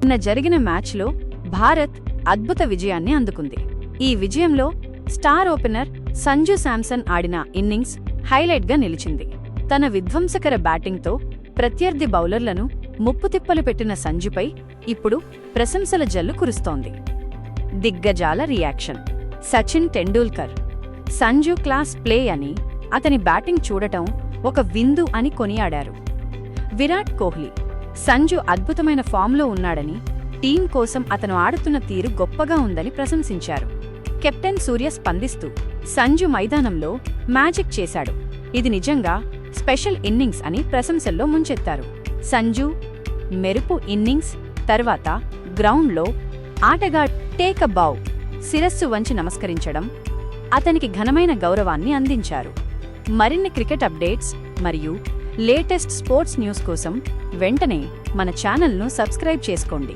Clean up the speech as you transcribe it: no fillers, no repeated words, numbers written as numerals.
నిన్న జరిగిన మ్యాచ్లో భారత్ అద్భుత విజయాన్ని అందుకుంది. ఈ విజయంలో స్టార్ ఓపెనర్ సంజు శాంసన్ ఆడిన ఇన్నింగ్స్ హైలైట్గా నిలిచింది. తన విధ్వంసకర బ్యాటింగ్తో ప్రత్యర్థి బౌలర్లను ముప్పుతిప్పలు పెట్టిన సంజుపై ఇప్పుడు ప్రశంసల జల్లు కురుస్తోంది. దిగ్గజాల reaction. Sachin Tendulkar Sanju class play అని, అతని బ్యాటింగ్ చూడటం ఒక విందు అని కొనియాడారు. విరాట్ కోహ్లీ సంజు అద్భుతమైన ఫామ్లో ఉన్నాడని, టీం కోసం అతను ఆడుతున్న తీరు గొప్పగా ఉందని ప్రశంసించారు. కెప్టెన్ సూర్య స్పందిస్తూ సంజు మైదానంలో మ్యాజిక్ చేశాడు, ఇది నిజంగా స్పెషల్ ఇన్నింగ్స్ అని ప్రశంసల్లో ముంచెత్తారు. సంజు మెరుపు ఇన్నింగ్స్ తర్వాత గ్రౌండ్లో ఆటగాడ్ టేక్ అ బౌ శిరస్సు వంచి నమస్కరించడం, అతనికి ఘనమైన గౌరవాన్ని అందించారు. మరిన్ని క్రికెట్ అప్డేట్స్ మరియు లేటెస్ట్ స్పోర్ట్స్ న్యూస్ కోసం వెంటనే మన ఛానల్ను సబ్స్క్రైబ్ చేసుకోండి.